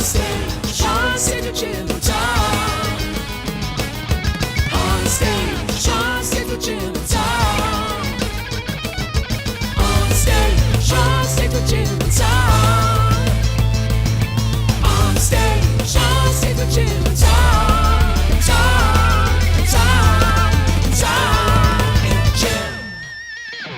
stage, on stage with Jim and Tom. On stage, on stage with Jim and Tom. On stage, on stage with Jim and Tom. On stage with Jim and Tom. Tom and Jim.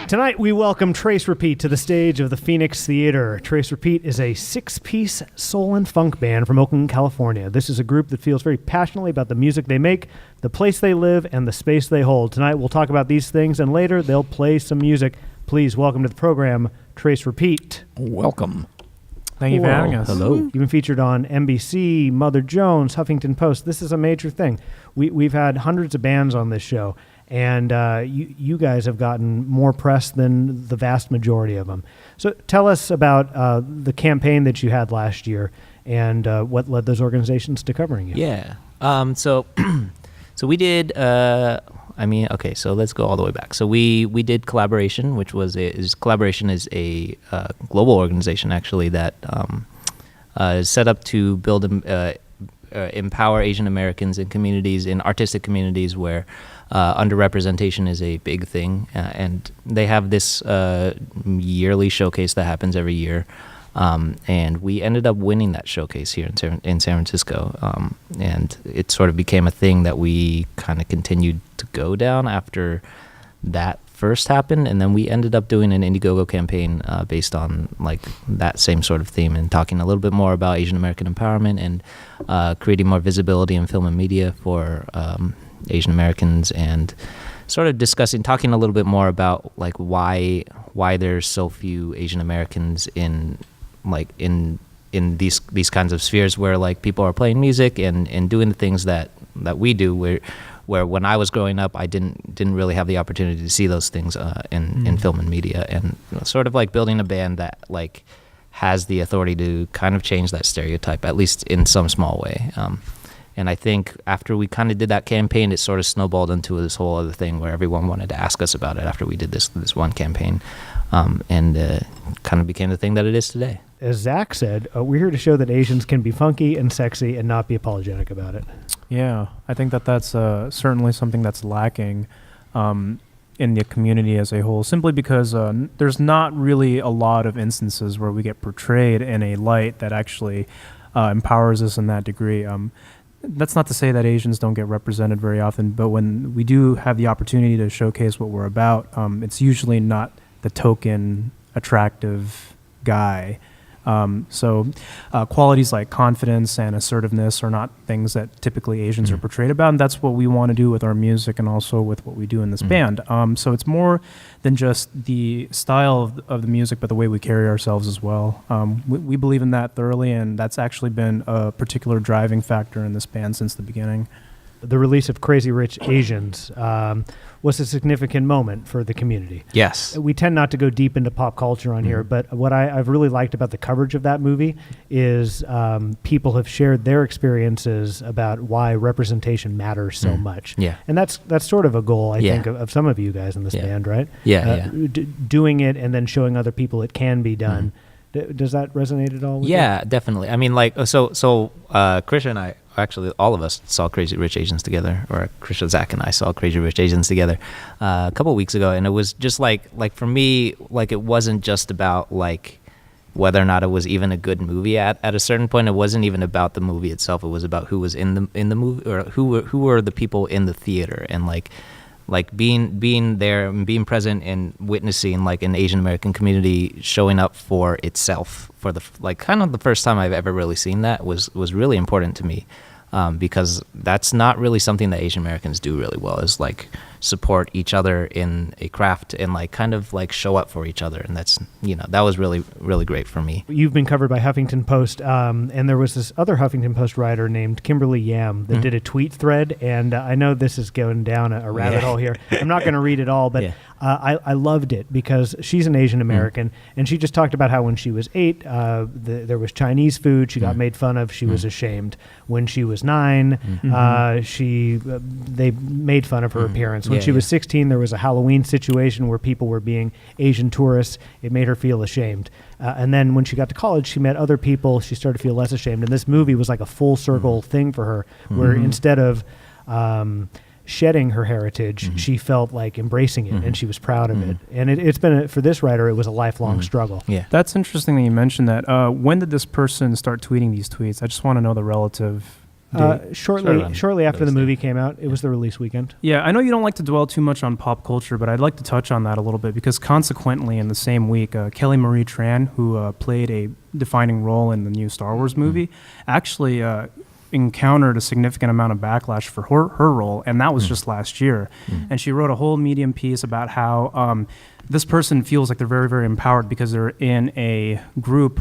Tonight we welcome Trace Repeat to the stage of the Phoenix Theater. Trace Repeat is a 6-piece soul and funk band from Oakland, California. This is a group that feels very passionately about the music they make, the place they live, and the space they hold. Tonight we'll talk about these things, and later they'll play some music. Please welcome to the program, Trace Repeat. Welcome. Thank you for having us. Hello. You've been featured on NBC, Mother Jones, Huffington Post. This is a major thing. We've had hundreds of bands on this show, and you guys have gotten more press than the vast majority of them. So tell us about the campaign that you had last year and what led those organizations to covering you. Yeah. So we did. So let's go all the way back. So we did Collaboration, which was Collaboration is a global organization actually that is set up to build empower Asian Americans in communities, in artistic communities where underrepresentation is a big thing, and they have this yearly showcase that happens every year. And we ended up winning that showcase here in San Francisco, and it sort of became a thing that we kind of continued to go down after that first happened, and then we ended up doing an Indiegogo campaign based on like that same sort of theme and talking a little bit more about Asian American empowerment and creating more visibility in film and media for Asian Americans, and sort of talking a little bit more about like why there's so few Asian Americans in these kinds of spheres where like people are playing music and doing the things that we do, where when I was growing up I didn't really have the opportunity to see those things in film and media, and sort of like building a band that like has the authority to kind of change that stereotype, at least in some small way. And I think after we kind of did that campaign, it sort of snowballed into this whole other thing where everyone wanted to ask us about it after we did this one campaign, and kind of became the thing that it is today. As Zach said, we're here to show that Asians can be funky and sexy and not be apologetic about it. Yeah, I think that's certainly something that's lacking in the community as a whole, simply because there's not really a lot of instances where we get portrayed in a light that actually empowers us in that degree. That's not to say that Asians don't get represented very often, but when we do have the opportunity to showcase what we're about, it's usually not the token attractive guy. So qualities like confidence and assertiveness are not things that typically Asians are portrayed about, and that's what we want to do with our music and also with what we do in this band. So it's more than just the style of the music, but the way we carry ourselves as well. We believe in that thoroughly, and that's actually been a particular driving factor in this band since the beginning. The release of Crazy Rich Asians was a significant moment for the community. Yes. We tend not to go deep into pop culture on here, but what I've really liked about the coverage of that movie is people have shared their experiences about why representation matters so much. Yeah. And that's sort of a goal, I think, of some of you guys in this band, right? Yeah. Doing it and then showing other people it can be done. Does that resonate at all with you? Definitely. I mean, like, so Krisha and I, actually all of us saw Crazy Rich Asians together, or Krisha, Zach, and I saw Crazy Rich Asians together a couple of weeks ago, and it was just like for me, like it wasn't just about like whether or not it was even a good movie. At a certain point, it wasn't even about the movie itself. It was about who was in the movie, or who were the people in the theater, and like being there and being present and witnessing like an Asian American community showing up for itself for the like kind of the first time I've ever really seen that was really important to me, because that's not really something that Asian Americans do really well, is like support each other in a craft and like kind of like show up for each other, and that's, you know, that was really, really great for me. You've been covered by Huffington Post, and there was this other Huffington Post writer named Kimberly Yam that did a tweet thread, and I know this is going down a rabbit hole here. I'm not going to read it all, but I loved it because she's an Asian American, and she just talked about how when she was 8, there was Chinese food. She got made fun of. She was ashamed. When she was 9, they made fun of her appearance When Yeah, she was yeah. 16, there was a Halloween situation where people were being Asian tourists. It made her feel ashamed. And then when she got to college, she met other people. She started to feel less ashamed. And this movie was like a full circle thing for her, where instead of shedding her heritage, she felt like embracing it, and she was proud of it. And it's been, for this writer, it was a lifelong struggle. Yeah. That's interesting that you mentioned that. When did this person start tweeting these tweets? I just want to know the relative date. Shortly after the movie came out, it was the release weekend. Yeah, I know you don't like to dwell too much on pop culture, but I'd like to touch on that a little bit because consequently, in the same week, Kelly Marie Tran, who played a defining role in the new Star Wars movie, actually encountered a significant amount of backlash for her role, and that was just last year. And she wrote a whole Medium piece about how this person feels like they're very, very empowered because they're in a group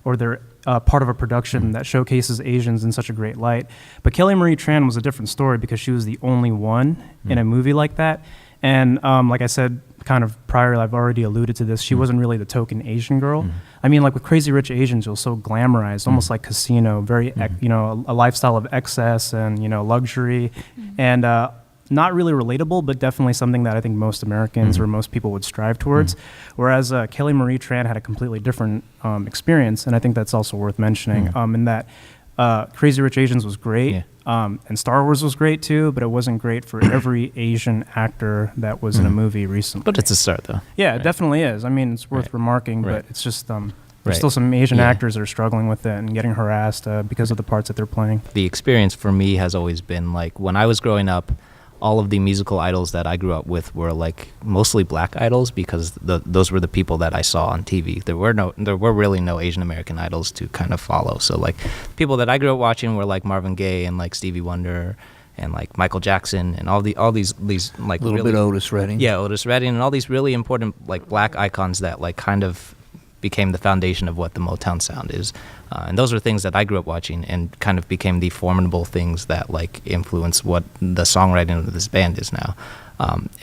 or they're part of a production that showcases Asians in such a great light. But Kelly Marie Tran was a different story because she was the only one in a movie like that. And like I said, kind of prior, I've already alluded to this, she wasn't really the token Asian girl. I mean, like with Crazy Rich Asians, it was so glamorized, almost like Casino, very, a lifestyle of excess and, luxury. And not really relatable, but definitely something that I think most Americans or most people would strive towards. Whereas Kelly Marie Tran had a completely different experience, and I think that's also worth mentioning, in that Crazy Rich Asians was great, and Star Wars was great too, but it wasn't great for every Asian actor that was in a movie recently. But it's a start, though. Yeah, it definitely is. I mean, it's worth remarking, but it's just there's still some Asian actors that are struggling with it and getting harassed because of the parts that they're playing. The experience for me has always been like when I was growing up, all of the musical idols that I grew up with were like mostly black idols because those were the people that I saw on TV. There were really no Asian American idols to kind of follow. So like people that I grew up watching were like Marvin Gaye and like Stevie Wonder and like Michael Jackson and all these like a little really, bit Otis Redding. Yeah, Otis Redding and all these really important like black icons that like kind of became the foundation of what the Motown sound is. And those are things that I grew up watching and kind of became the formidable things that like influence what the songwriting of this band is now.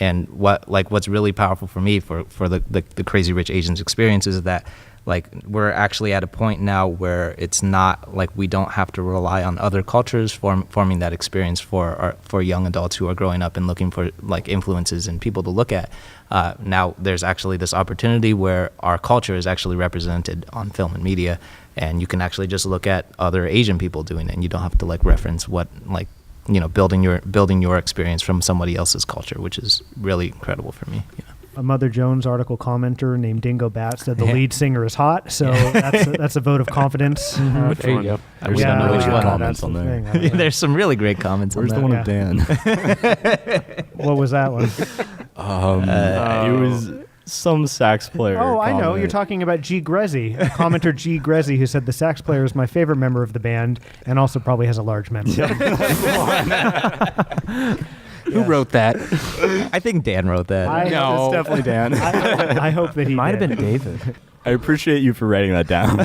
And what's really powerful for me for the Crazy Rich Asians experience is that like we're actually at a point now where it's not like we don't have to rely on other cultures forming that experience for young adults who are growing up and looking for like influences and people to look at. Now there's actually this opportunity where our culture is actually represented on film and media, and you can actually just look at other Asian people doing it, and you don't have to like reference what like building your experience from somebody else's culture, which is really incredible for me. A Mother Jones article commenter named Dingo Bat said the lead singer is hot, so that's a vote of confidence. There you go. There's some really good comments on there. There's some really great comments Where's on the that. one of Dan? What was that one? It was some sax player. Oh, I know. comment. You're talking about G. Grezzy, commenter G. Grezzy, who said the sax player is my favorite member of the band and also probably has a large member. Who wrote that? I think Dan wrote that. No, it's definitely Dan. I hope that he Might have did. been David. I appreciate you for writing that down.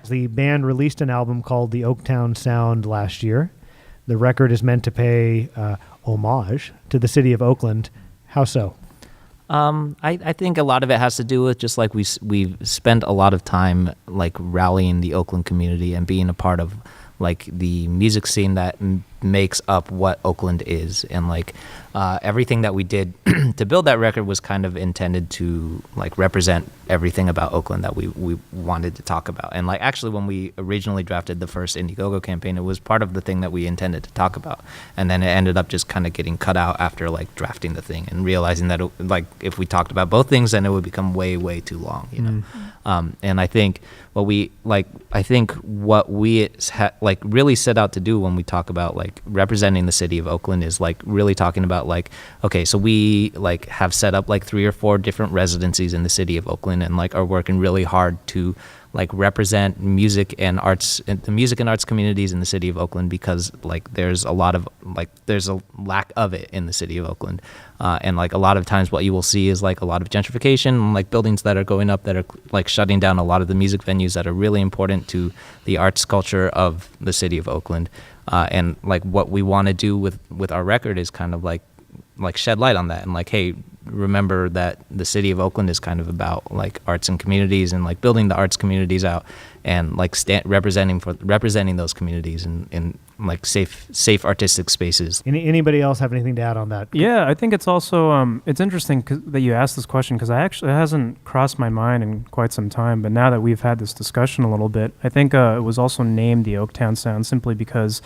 The band released an album called The Oaktown Sound last year. The record is meant to pay homage to the city of Oakland. How so? I think a lot of it has to do with just like we've spent a lot of time like rallying the Oakland community and being a part of like the music scene that makes up what Oakland is, and like everything that we did to build that record was kind of intended to like represent everything about Oakland that we wanted to talk about. And like actually when we originally drafted the first Indiegogo campaign, it was part of the thing that we intended to talk about, and then it ended up just kind of getting cut out after like drafting the thing and realizing that like if we talked about both things then it would become way too long, you know. And I think what we like really set out to do when we talk about like representing the city of Oakland is like really talking about like, okay, so we like have set up like 3 or 4 different residencies in the city of Oakland and like are working really hard to like represent music and arts, the music and arts communities in the city of Oakland, because like there's a lack of it in the city of Oakland, and like a lot of times what you will see is like a lot of gentrification and like buildings that are going up that are like shutting down a lot of the music venues that are really important to the arts culture of the city of Oakland, and like what we want to do with our record is kind of like shed light on that and like, hey, remember that the city of Oakland is kind of about like arts and communities and like building the arts communities out and like representing those communities in like safe artistic spaces. Anybody else have anything to add on that? Yeah, I think it's also it's interesting that you asked this question because it hasn't crossed my mind in quite some time. But now that we've had this discussion a little bit, I think it was also named the Oaktown Sound simply because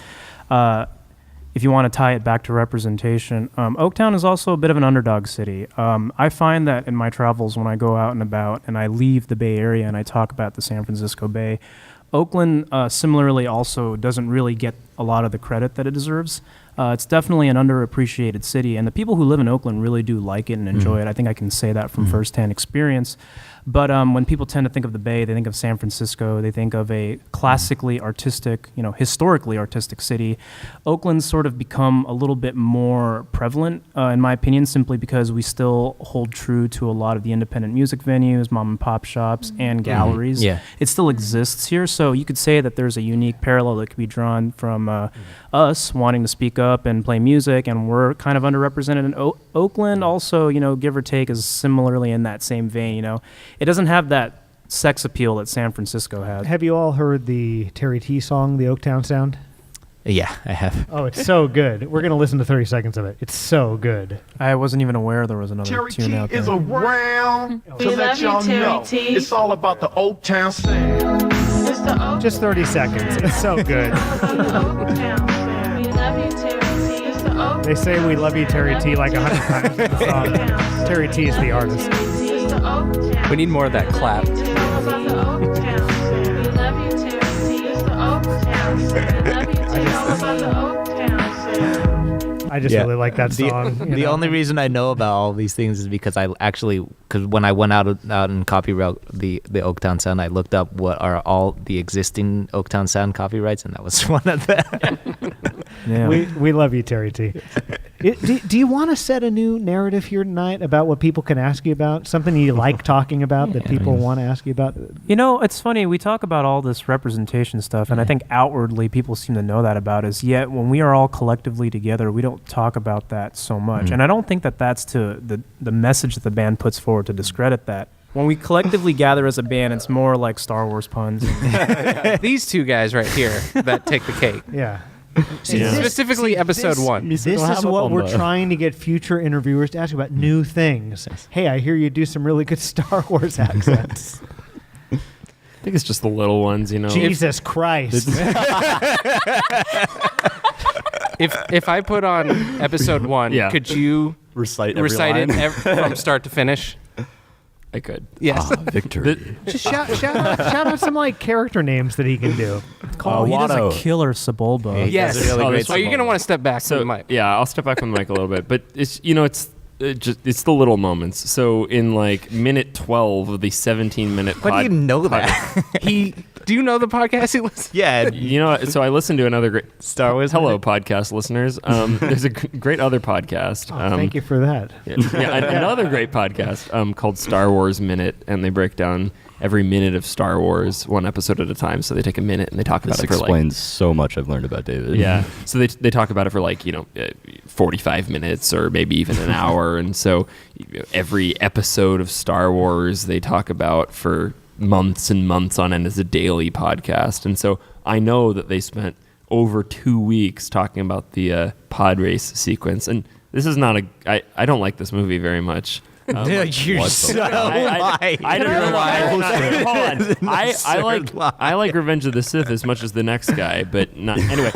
if you want to tie it back to representation, Oaktown is also a bit of an underdog city. I find that in my travels when I go out and about and I leave the Bay Area and I talk about the San Francisco Bay, Oakland similarly also doesn't really get a lot of the credit that it deserves. It's definitely an underappreciated city, and the people who live in Oakland really do like it and enjoy it. I think I can say that from firsthand experience. But when people tend to think of the Bay, they think of San Francisco, they think of a classically artistic, historically artistic city. Oakland's sort of become a little bit more prevalent, in my opinion, simply because we still hold true to a lot of the independent music venues, mom and pop shops, and galleries. Yeah. It still exists here, so you could say that there's a unique parallel that could be drawn from us wanting to speak up and play music, and we're kind of underrepresented in Oakland. Also, give or take, is similarly in that same vein. It doesn't have that sex appeal that San Francisco has. Have you all heard the Terry T song, The Oaktown Sound? Yeah, I have. Oh, it's so good. We're going to listen to 30 seconds of it. It's so good. I wasn't even aware there was another Terry tune T out there. is around to We let love you, y'all Terry know T. it's all about the Oaktown Sound. It's the Oaktown. Just 30 seconds. It's so good. We love you, Terry T. It's the Oaktown. They say we love you, Terry T, like 100 times in the song. Terry T is the artist. It's the Oaktown. We need more of that clap. It's all about the Oaktown. We love you, Terry T. It's the Oaktown. We love you, Terry T. It's all about the Oaktown. I just really like that song. The only reason I know about all these things is because because when I went out and copyright the Oaktown Sound, I looked up what are all the existing Oaktown Sound copyrights, and that was one of them. Yeah. We love you, Terry T. Do you want to set a new narrative here tonight about what people can ask you about? Something you like talking about that people want to ask you about? It's funny. We talk about all this representation stuff, and I think outwardly people seem to know that about us. Yet when we are all collectively together, we don't talk about that so much. And I don't think that that's to the message that the band puts forward to discredit that. When we collectively gather as a band, it's more like Star Wars puns. These two guys right here that take the cake. Yeah. Specifically episode 1. This is what we're trying to get future interviewers to ask about, new things. Hey, I hear you do some really good Star Wars accents. I think it's just the little ones, Jesus Christ. If I put on episode 1, could you recite it from start to finish? I could. Yes. Victory. Just shout out some character names that he can do. He does a killer Sebulba. Yes. Really great So you're going to want to step back from the mic. Yeah, I'll step back from the mic a little bit, but it's it's the little moments. So in minute 12 of the 17-minute How do you know that? Do you know the podcast he listens? Yeah. So I listened to another great Star Wars Hello podcast listeners. There's a great other podcast. Thank you for that. Another great podcast called Star Wars Minute, and they break down every minute of Star Wars one episode at a time. So they take a minute and they talk about it for This explains so much I've learned about David. Yeah. So they talk about it for 45 minutes or maybe even an hour. And so every episode of Star Wars they talk about for months and months on end as a daily podcast. And so I know that they spent over 2 weeks talking about the pod race sequence. And this is not I don't like this movie very much. You're so lying. I don't know why. Hold on. I like Revenge of the Sith as much as the next guy, but not anyway.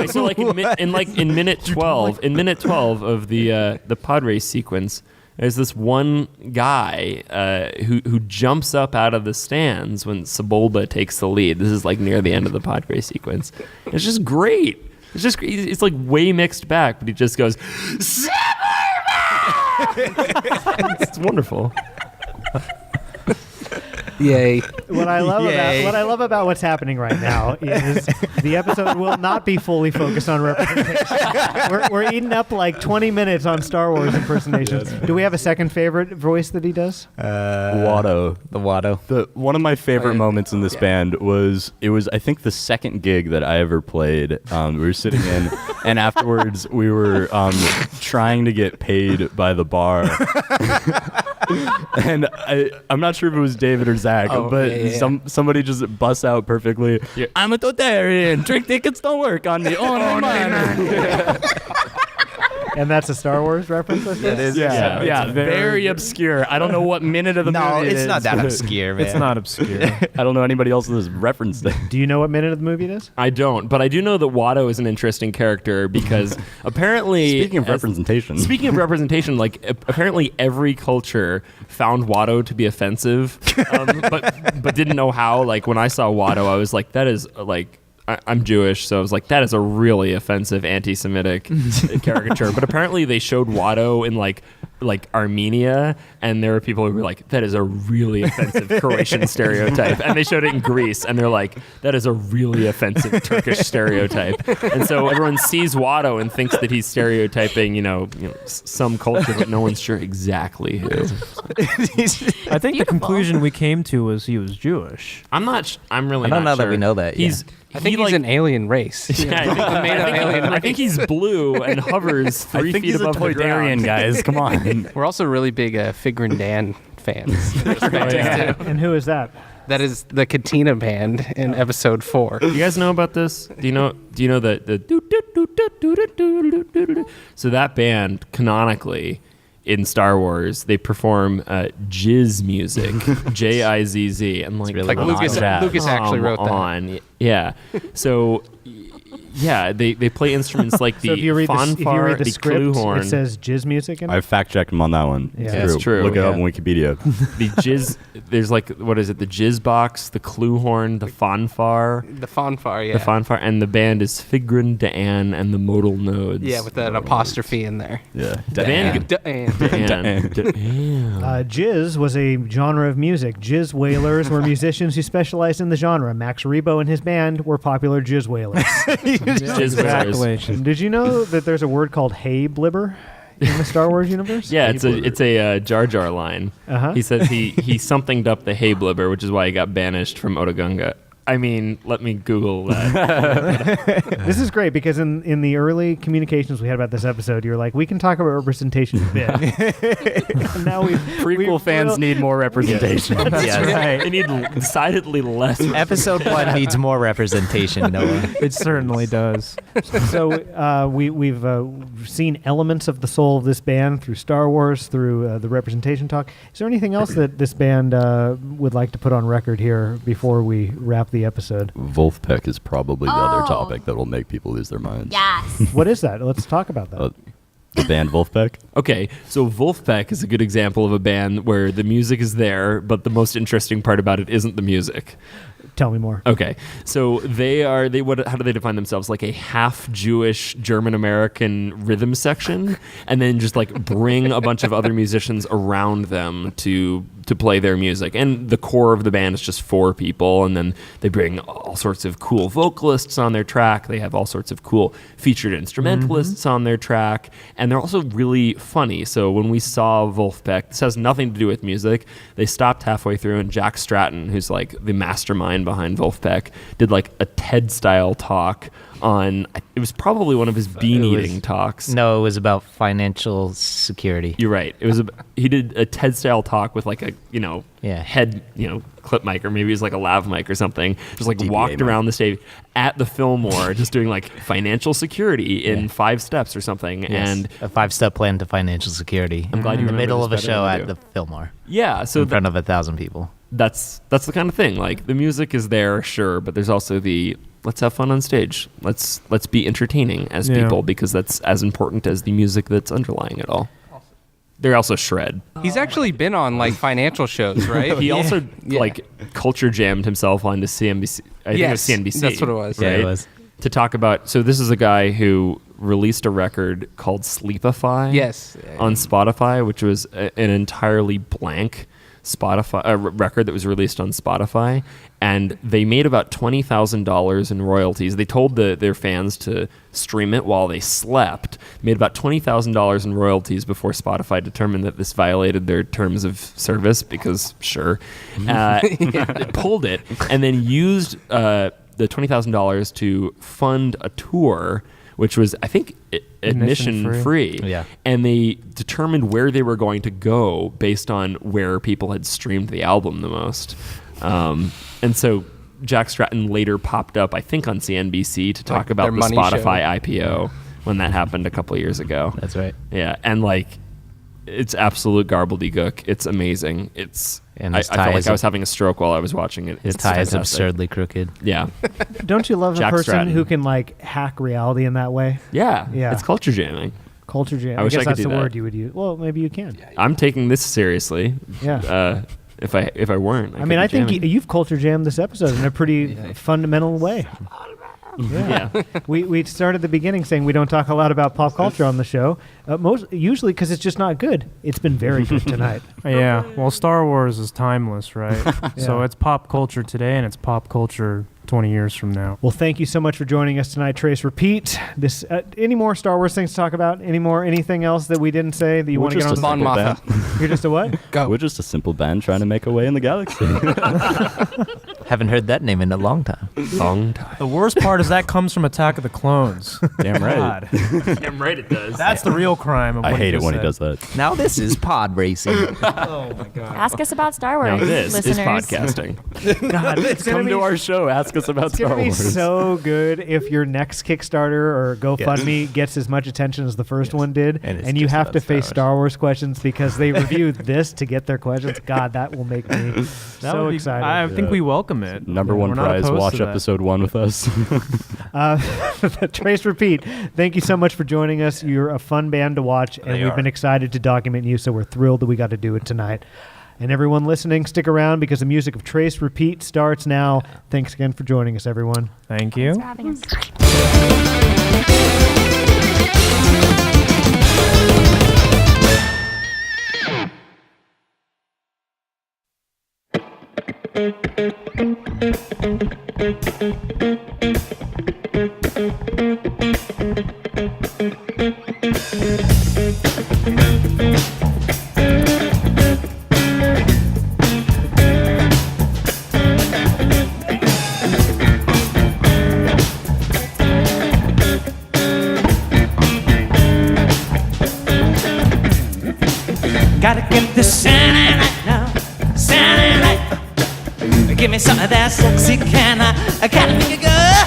So in minute 12 of the pod race sequence, there's this one guy who jumps up out of the stands when Sebulba takes the lead. This is near the end of the pod race sequence. It's just great. It's way mixed back, but he just goes, it's wonderful. Yay. What I love about what's happening right now is the episode will not be fully focused on representation. We're eating up like 20 minutes on Star Wars impersonations. Do we have a second favorite voice that he does? Watto. The Watto. One of my favorite moments in this band was I think the second gig that I ever played. We were sitting in, and afterwards we were trying to get paid by the bar. And I'm not sure if it was David or Zach, but somebody just busts out perfectly. Yeah. I'm a totalitarian. Trick tickets don't work on me. Oh, no. And that's a Star Wars reference? It is. Yeah. Very obscure. I don't know what minute of the movie it is. No, it's not that obscure, man. It's not obscure. I don't know anybody else who's referenced it. Do you know what minute of the movie it is? I don't, but I do know that Watto is an interesting character because apparently... Speaking of representation, like apparently every culture found Watto to be offensive, but didn't know how. Like when I saw Watto, I was like, that is like... I'm Jewish, so I was like, that is a really offensive anti-Semitic caricature. But apparently they showed Watto in like Armenia, and there were people who were like, that is a really offensive Croatian stereotype. And they showed it in Greece, and they're like, that is a really offensive Turkish stereotype. And so everyone sees Watto and thinks that he's stereotyping, some culture, but no one's sure exactly who. I think the conclusion we came to was he was Jewish. I'm really I don't not know sure. that we know that. I think he's an alien race. I think he's blue and hovers 3 feet above the ground. Guys. Come on. We're also really big Figrin Dan fans. And who is that? That is the Katina band in episode 4. You guys know about this? Do you know the So that band canonically in Star Wars, they perform jizz music, Jizz, and like Lucas actually wrote that. Yeah. So yeah, they play instruments like the fanfare, the script, clue horn. It says jizz music in it? I fact checked him on that one. Yeah. That's true. Look it up on Wikipedia. The jizz, there's like, what is it? The jizz box, the clue horn, the fanfare. The fanfare, yeah. The fanfare, and the band is Figrin Dan and the modal nodes. Yeah, with that apostrophe in there. Yeah. Jizz was a genre of music. Jizz wailers were musicians who specialized in the genre. Max Rebo and his band were popular jizz wailers. Exactly. Did you know that there's a word called hey blibber in the Star Wars universe? Yeah, it's a Jar Jar line. He says he somethinged up the hey blibber, which is why he got banished from Otogunga. I mean, let me Google that. This is great because in the early communications we had about this episode, you're like, we can talk about representation a bit. Now prequel fans need more representation. That's right. They need decidedly less. Episode 1 needs more representation, Noah. It certainly does. So we've seen elements of the soul of this band through Star Wars, through the representation talk. Is there anything else that this band would like to put on record here before we wrap the episode? Vulpeck is probably the other topic that will make people lose their minds. Yes. What is that? Let's talk about that. The band Vulpeck? Okay, so Vulpeck is a good example of a band where the music is there, but the most interesting part about it isn't the music. Tell me more. Okay, so how do they define themselves? Like a half Jewish German American rhythm section, and then just like bring a bunch of other musicians around them to play their music. And the core of the band is just 4 people, and then they bring all sorts of cool vocalists on their track. They have all sorts of cool featured instrumentalists on their track, and they're also really funny. So when we saw Vulpeck, this has nothing to do with music. They stopped halfway through, and Jack Stratton, who's like the mastermind behind Vulpeck, did like a TED-style talk on, it was probably one of his bean eating talks. No, it was about financial security. You're right. He did a TED-style talk with like a, head, clip mic, or maybe it was like a lav mic or something. Just like walked around the stage at the Fillmore, just doing like financial security in 5 steps or something. Yes. And a 5-step plan to financial security. I'm glad you in the remember middle of a this better show than I at do. the Fillmore. Yeah, so in front of 1,000 people. That's the kind of thing. Like the music is there, sure, but there's also the let's have fun on stage. Let's be entertaining as people, because that's as important as the music that's underlying it all. They're also shred. He's actually been on like financial shows, right? He also like culture jammed himself onto CNBC. I think it was CNBC. That's what it was. Right? Yeah, it was. To talk about, so this is a guy who released a record called Sleepify. Yes. On Spotify, which was an entirely blank record that was released on Spotify, and they made about $20,000 in royalties. They told their fans to stream it while they slept. Made about $20,000 in royalties before Spotify determined that this violated their terms of service because it pulled it, and then used the $20,000 to fund a tour, which was, I think, admission free. Yeah. And they determined where they were going to go based on where people had streamed the album the most. And so Jack Stratton later popped up, I think, on CNBC to talk about the Spotify IPO when that happened a couple of years ago. That's right. Yeah. And like, it's absolute garbledy-gook. It's amazing. I felt like I was having a stroke while I was watching it. His tie is absurdly crooked. Yeah. Don't you love Jack a person Stratton. who can like hack reality in that way? Yeah. Yeah. It's culture jamming. Culture jam. I wish I guess could that's do the that. word you would use. Well, maybe you can. I'm taking this seriously. Yeah. If I weren't, I mean, I think you've culture jammed this episode in a pretty fundamental way. Yeah. We started the beginning saying we don't talk a lot about pop culture on the show. Usually because it's just not good. It's been very good tonight. Yeah. Well, Star Wars is timeless, right? So Yeah. it's pop culture today, and it's pop culture 20 years from now. Well, thank you so much for joining us tonight, Trace. Repeat this. Any more Star Wars things to talk about? Anything else that we didn't say that you want to get on? Mon Mothma. You're just a what? Go. We're just a simple band trying to make our way in the galaxy. Haven't heard that name in a long time. The worst part is that comes from Attack of the Clones. Damn right. God. Damn right it does. That's the real crime of I what hate it just when he said. does that. Now this is pod racing. Oh my God. Ask us about Star Wars, Now this listeners. is podcasting. God, it's gonna Come be, to our show. Ask us about it's gonna Star be Wars. so good if your next Kickstarter or GoFundMe gets as much attention as the first one did, And it's and you just have about to face Star Star Wars questions because they reviewed this to get their questions. God, that will make me That so would be- excited. I think we welcome it. Number one We're not prize, opposed watch to that. episode 1 with us. Trace Repeat, thank you so much for joining us. You're a fun band to watch, and we've been excited to document you, so we're thrilled that we got to do it tonight. And everyone listening, stick around because the music of Trace Repeat starts now. Thanks again for joining us, everyone. Thank you. Thanks for having us. Gotta get this Saturday night now, Saturday night. Give me some of that sexy can I gotta make it good.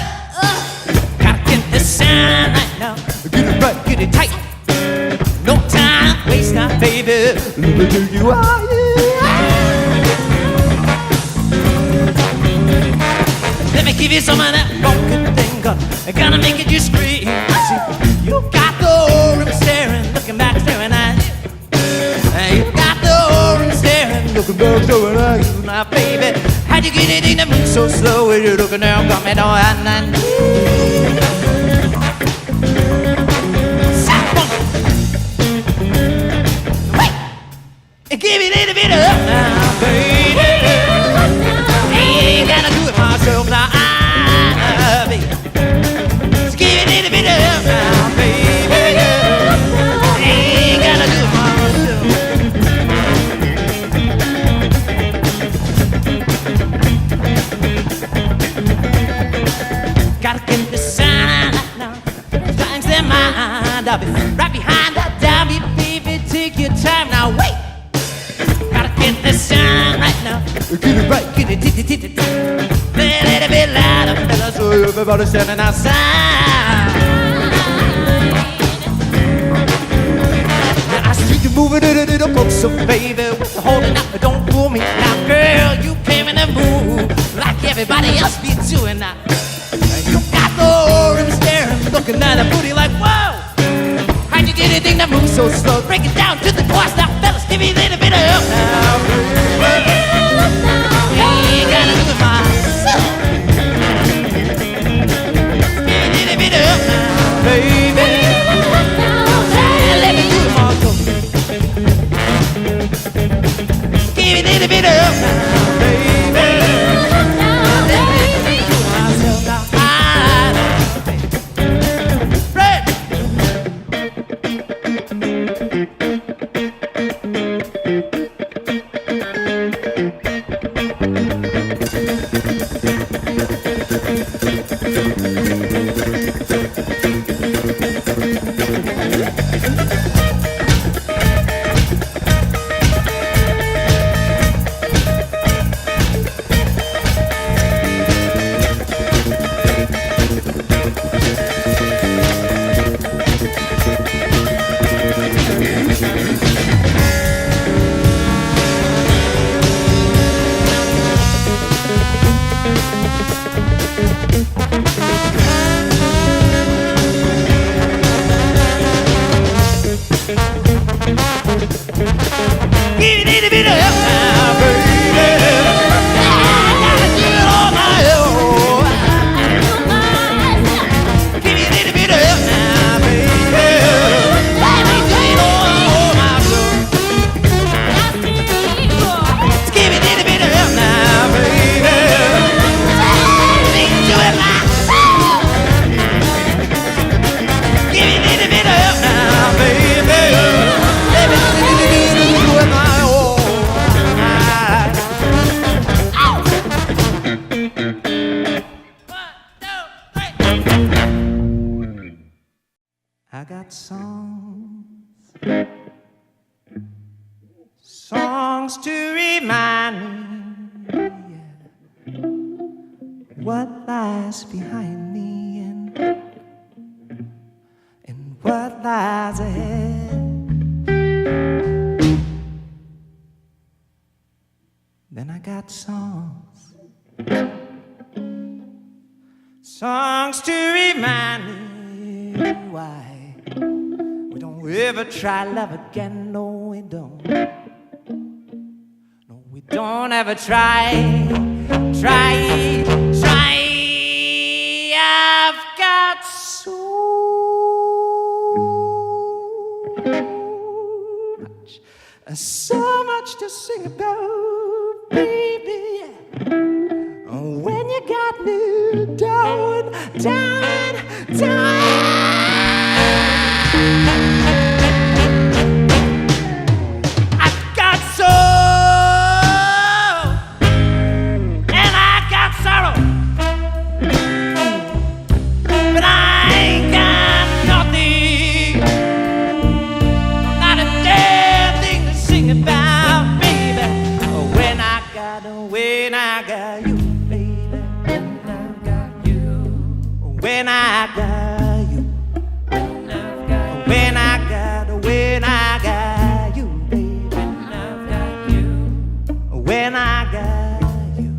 Gotta get this Saturday night now, get it right, get it tight. No time, waste time, baby. Let me do you are. Let me give you some of that funky thing, gonna make it you scream. You got the room staring, looking back, staring at you. You got the orange staring, looking back, staring at you, my baby. How'd you get it in the mood so slow? When you're looking down, got me down at night. Wait, give me a little bit up now, baby. Ain't gotta do it myself now, baby. Just give me a little bit up now, baby. Ain't gotta do it myself. Gotta get this sign now. Things in mind. I'll be right behind that dummy, baby. Take your time now. Wait. Gotta get this sign right now. Get it right. Get it. A little bit louder, fellas. So everybody standing outside. Now I see you moving it a little closer, baby. With the holding out, but don't fool me. Now, girl, you came in and move like everybody else be doing now. You got the orange staring, looking at a booty like, whoa! How'd you get anything that moves so slow? Break it down to the chorus now, fellas, give me a little bit of help now. Ain't gotta do it myself. Give me a little bit of help now, baby. Let me do it myself. Give me a little bit I got songs to remind me what lies behind me and what lies ahead. Then I got songs to remind me why we don't ever try love again. No, we don't. No, we don't ever try. I've got so much to sing about, baby. When you got me down. I've got soul and I got sorrow, but I ain't got nothing, not a damn thing to sing about, baby. When I got you, baby. When I got you, when I got you, baby. When I got you.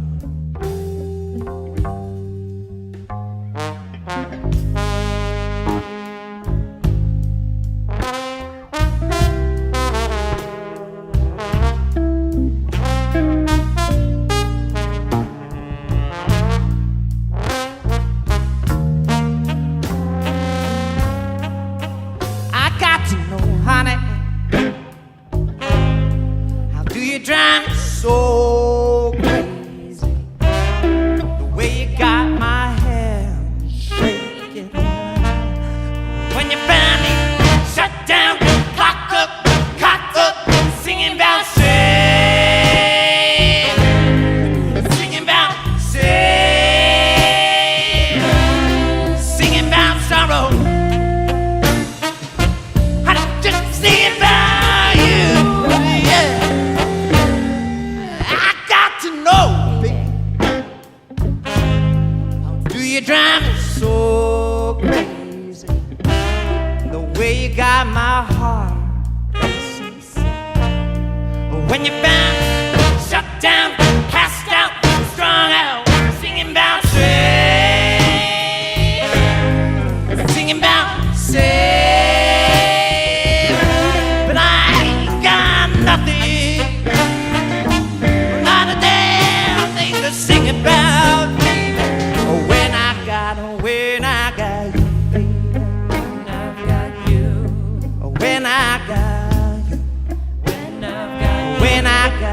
Drive me so crazy, the way you got my hand shaking. When you found me shut down, cocked up, singing about singing about sorrow. I just sing about you, yeah. You drive me so crazy, the way you got my heart when you found shut down, cast out, strung out, singing about singing about but I ain't got nothing, not a damn thing to sing about. When I got you, baby. When I got you, when I got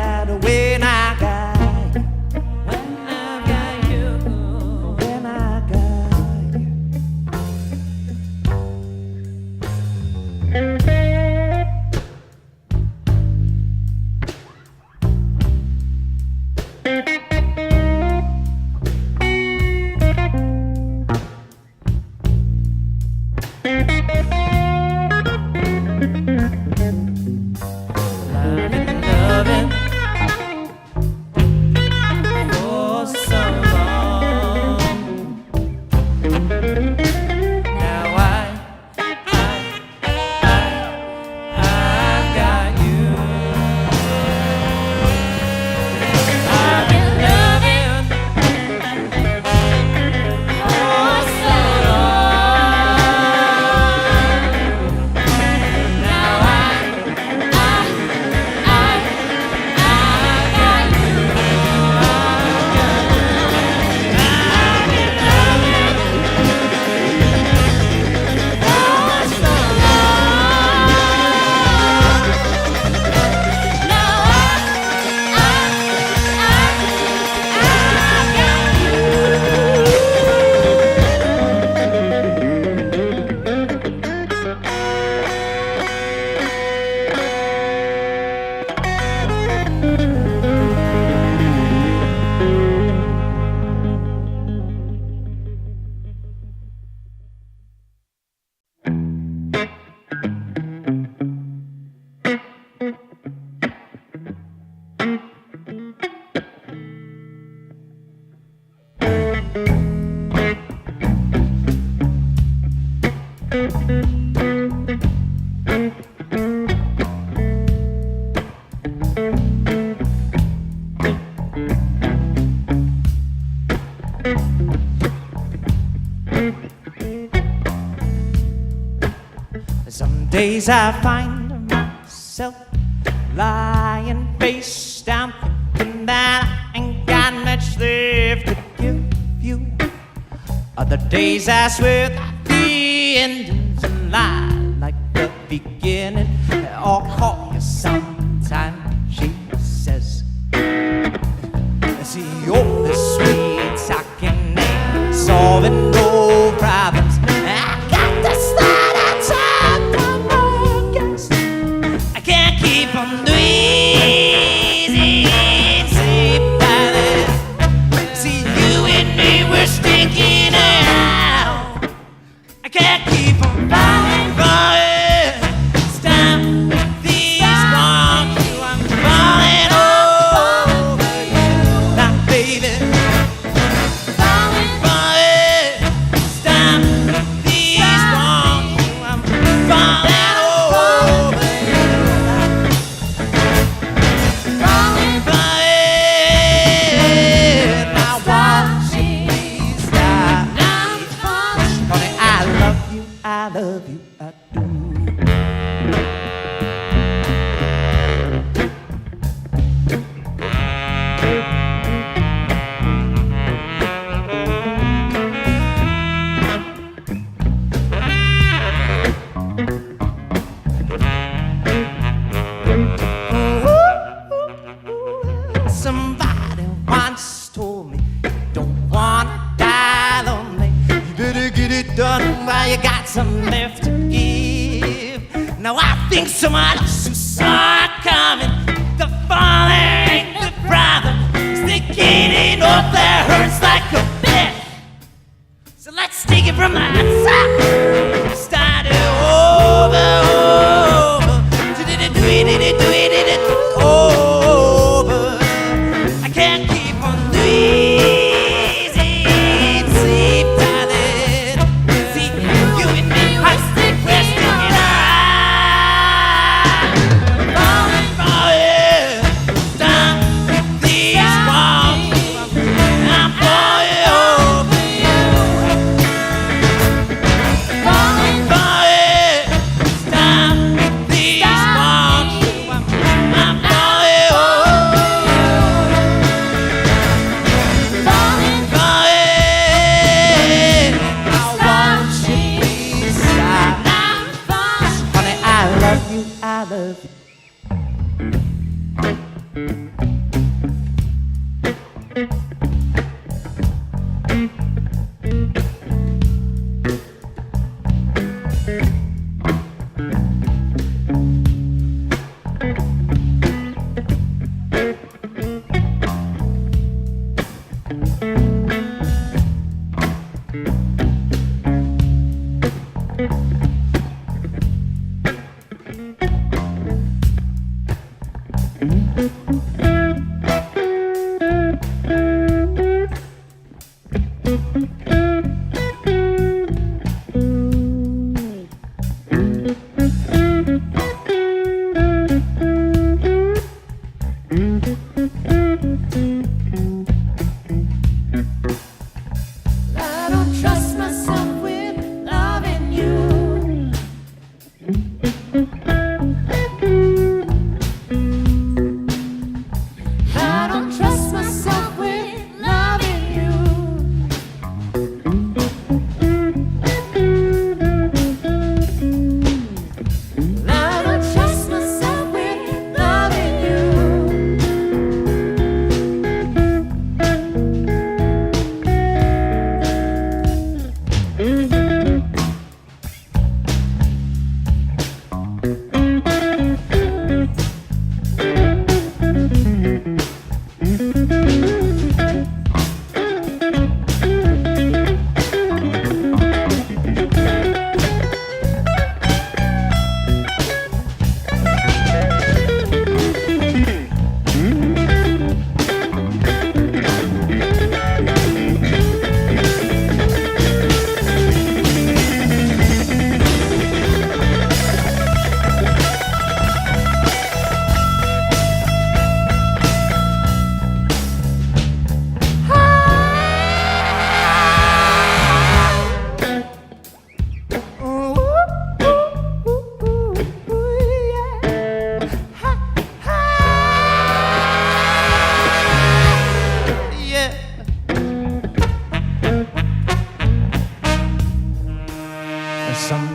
Some days I find myself lying face down, thinking that I ain't got much left to give you. Other days I swear that the ending's a lie, like the beginning. I'll call you sometime, she says. See, all this sweet talking ain't solving no problems. I got this that I can't keep on doing easy by this. See, you and me, we're sticking out. I can't keep on falling for it. It's time with these wrong you. I'm falling over you. Now, baby, falling for it. It's time with these wrong you. I'm falling over you. I love you, I do. Somebody once told me you don't wanna die lonely. You better get it done while you got some left to give. Now I think someone else who saw it coming. The fall ain't the problem. It's the getting up there hurts like a bit. So let's take it from the outside. Start it over. Over. I can't keep on doing sleep, darling. See, you and me, we're sticking around. Falling for it. Stop these walls. I'm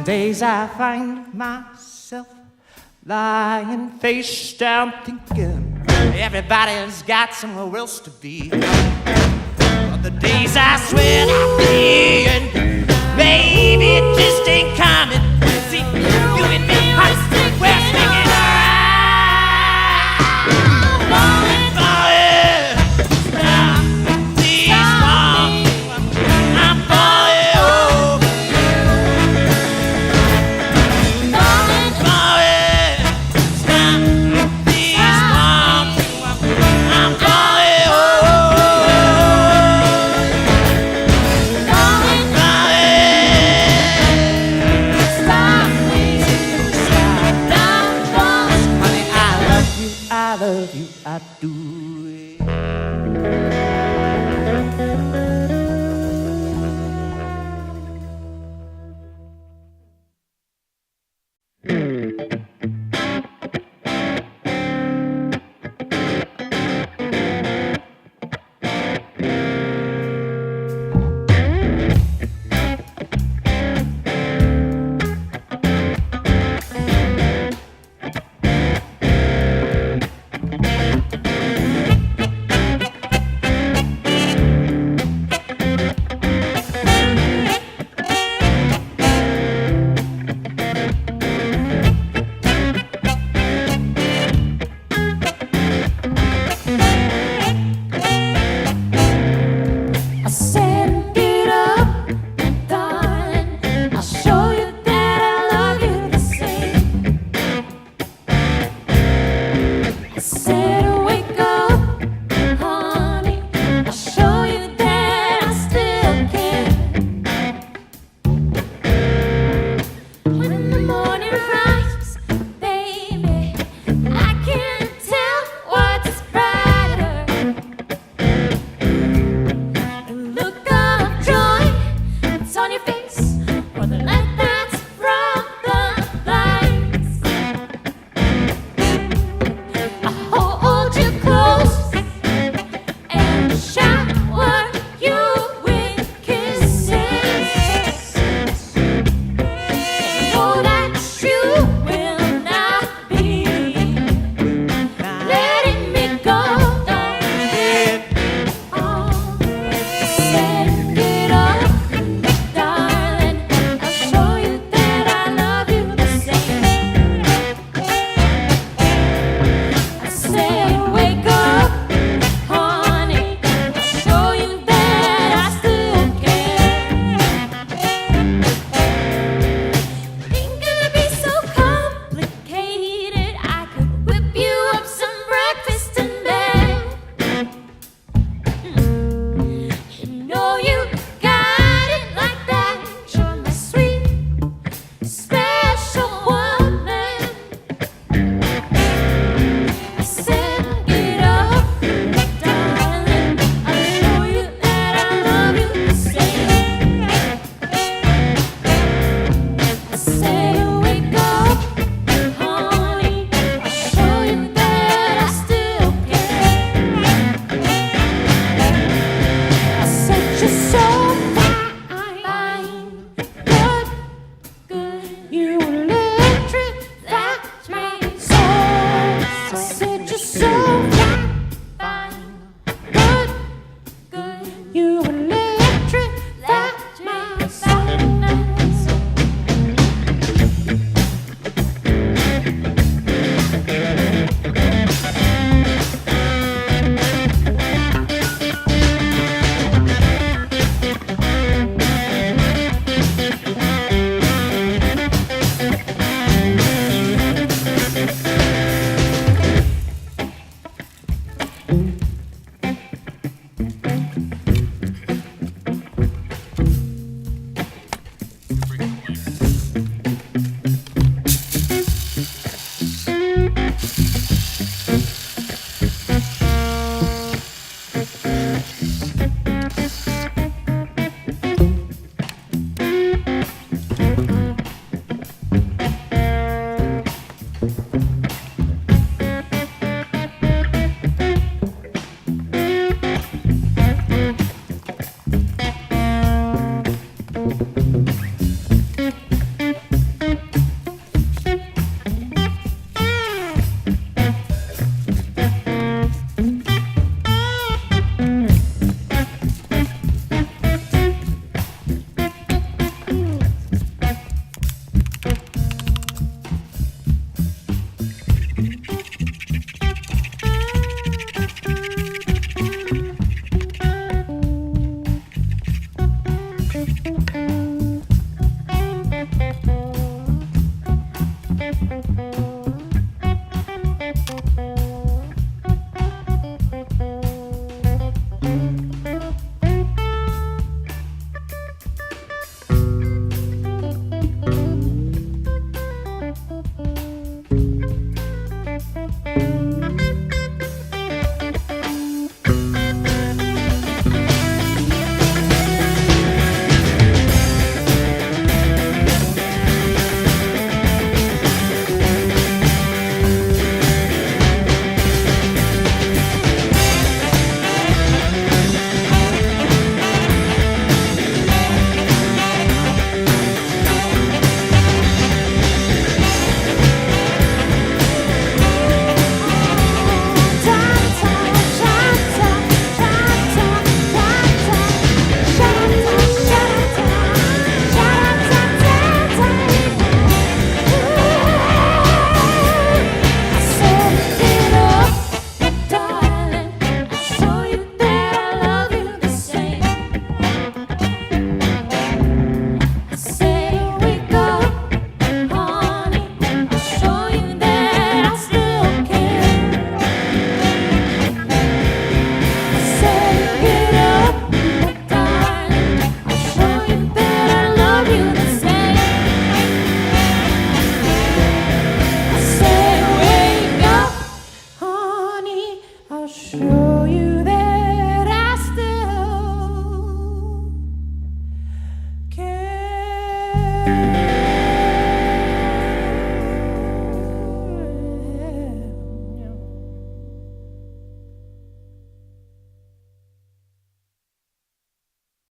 Some days I find myself lying face down thinking everybody's got somewhere else to be. Other days I swear I'll be, and maybe it just ain't coming. See, you and me, we're sticking around.